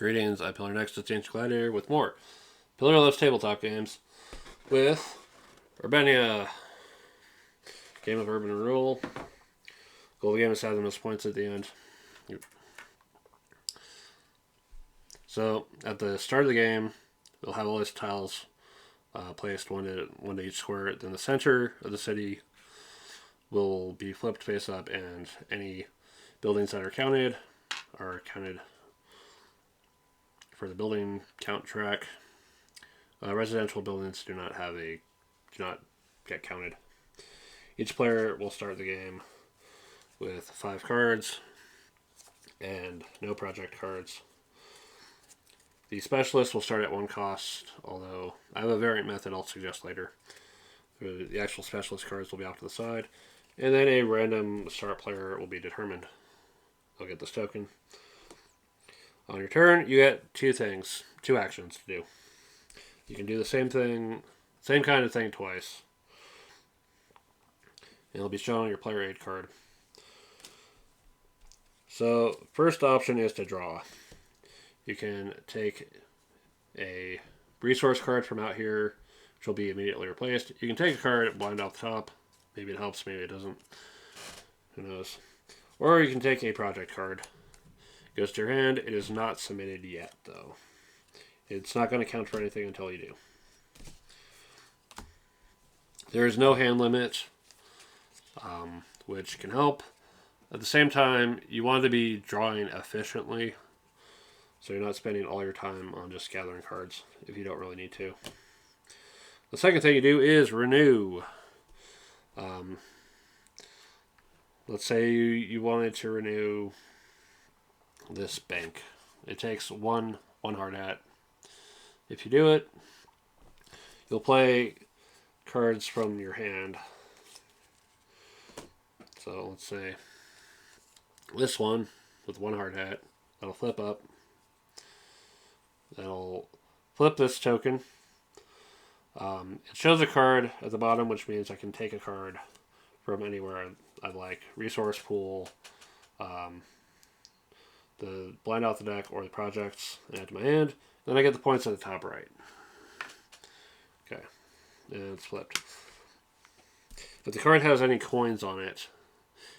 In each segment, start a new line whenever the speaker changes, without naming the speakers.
Greetings, I'm Pillar Next Distinct Gladiator with more Pillar Loves Tabletop games with Urbania, game of urban renewal. Goal of the game is to have the most points at the end. So at the start of the game, we'll have all these tiles placed one to each square. Then the center of the city will be flipped face up, and any buildings that are counted for the building count track. Residential buildings do not get counted. Each player will start the game with 5 cards and no project cards. The specialist will start at 1 cost, although I have a variant method I'll suggest later. The actual specialist cards will be off to the side, and then a random start player will be determined. They'll get this token. On your turn, you get 2 actions to do. You can do the same kind of thing twice. And it'll be shown on your player aid card. So, first option is to draw. You can take a resource card from out here, which will be immediately replaced. You can take a card blind off the top. Maybe it helps, maybe it doesn't. Who knows? Or you can take a project card. It goes to your hand. It is not submitted yet, though. It's not going to count for anything until you do. There is no hand limit, which can help. At the same time, you want to be drawing efficiently, so you're not spending all your time on just gathering cards if you don't really need to. The second thing you do is renew. Let's say you wanted to renew this bank. It takes one hard hat. If you do it, you'll play cards from your hand. So let's say this one with 1 hard hat, that'll flip up. That'll flip this token. It shows a card at the bottom, which means I can take a card from anywhere I'd like. Resource pool, the blind off the deck, or the projects, and add to my hand. Then I get the points at the top right. Okay, and it's flipped. If the card has any coins on it,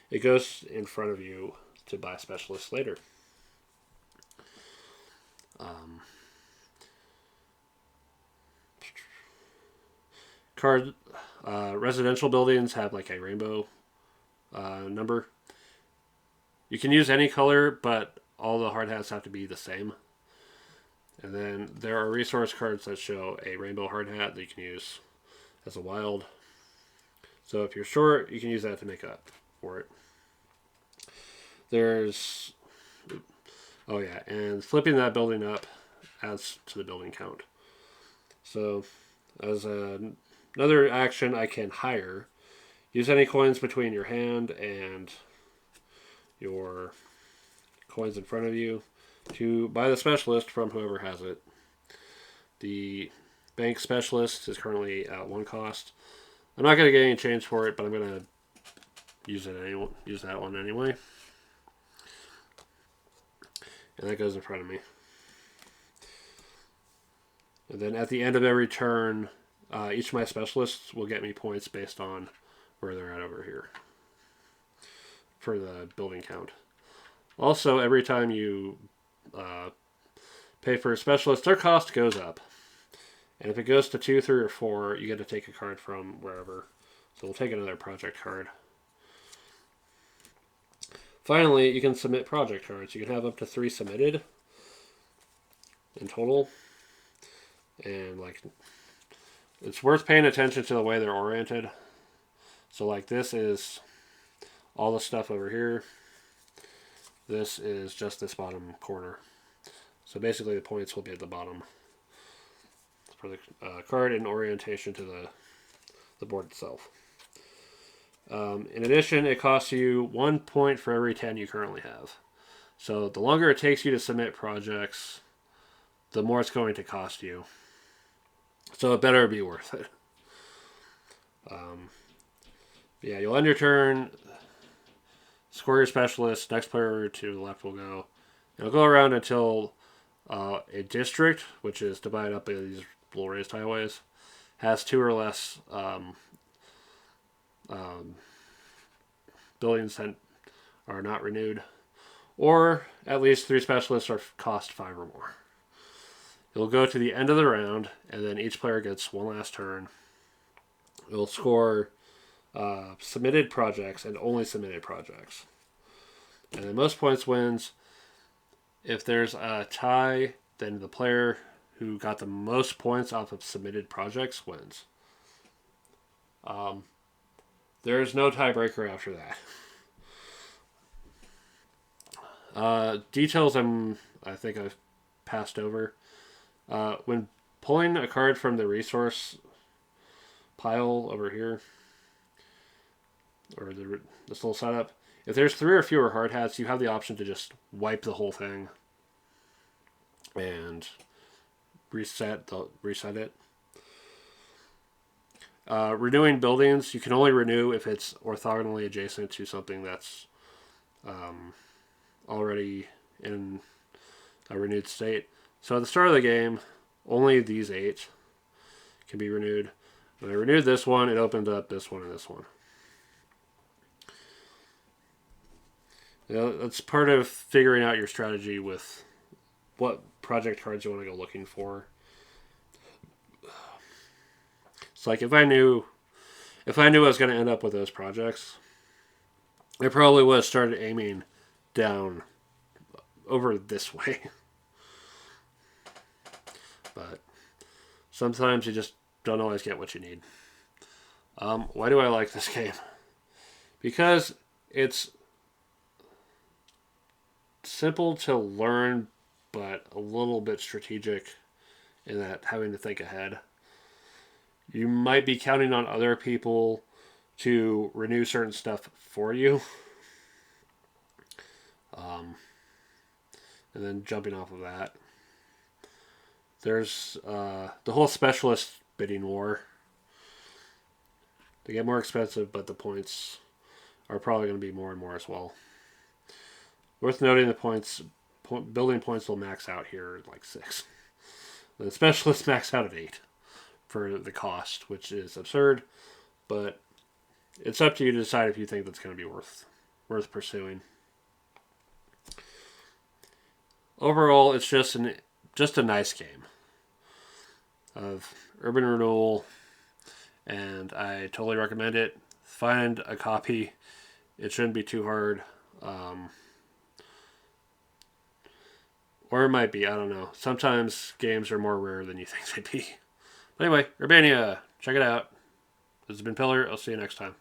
it goes in front of you to buy specialists later. Residential buildings have like a rainbow number. You can use any color, but all the hard hats have to be the same. And then there are resource cards that show a rainbow hard hat that you can use as a wild. So if you're short, you can use that to make up for it. And flipping that building up adds to the building count. So as another action, I can hire. Use any coins between your hand and your coins in front of you to buy the specialist from whoever has it. The bank specialist is currently at 1 cost. I'm not going to get any change for it, but I'm going to use that one anyway. And that goes in front of me. And then at the end of every turn, each of my specialists will get me points based on where they're at over here for the building count. Also, every time you pay for a specialist, their cost goes up. And if it goes to 2, 3, or 4, you get to take a card from wherever. So we'll take another project card. Finally, you can submit project cards. You can have up to 3 submitted in total. And it's worth paying attention to the way they're oriented. So this is all the stuff over here. This is just this bottom corner. So basically the points will be at the bottom for the card in orientation to the board itself. In addition, it costs you 1 point for every 10 you currently have. So the longer it takes you to submit projects, the more it's going to cost you. So it better be worth it. You'll end your turn, score your specialist, next player to the left will go. It'll go around until A district, which is divided up into these little raised highways, has two or less um, buildings that are not renewed, or at least 3 specialists are cost 5 or more. It'll go to the end of the round, and then each player gets one last turn. It'll score submitted projects and only submitted projects. And then most points wins. If there's a tie, then the player who got the most points off of submitted projects wins. There's no tiebreaker after that. Details I think I've passed over. When pulling a card from the resource pile over here, or this little setup, if there's 3 or fewer hard hats, you have the option to just wipe the whole thing and reset it. Renewing buildings, you can only renew if it's orthogonally adjacent to something that's already in a renewed state. So at the start of the game, only these 8 can be renewed. When I renewed this one, it opened up this one and this one. That's part of figuring out your strategy with what project cards you want to go looking for. It's like if I knew I was going to end up with those projects, I probably would have started aiming down over this way. But sometimes you just don't always get what you need. Why do I like this game? Because it's simple to learn, but a little bit strategic in that having to think ahead. You might be counting on other people to renew certain stuff for you. And then jumping off of that, there's the whole specialist bidding war. They get more expensive, but the points are probably going to be more and more as well. Worth noting, the building points will max out here at like 6. The specialists max out at 8 for the cost, which is absurd, but it's up to you to decide if you think that's going to be worth pursuing. Overall, it's just a nice game of urban renewal, and I totally recommend it. Find a copy. It shouldn't be too hard. Or it might be, I don't know. Sometimes games are more rare than you think they'd be. But anyway, Urbania, check it out. This has been Pillar. I'll see you next time.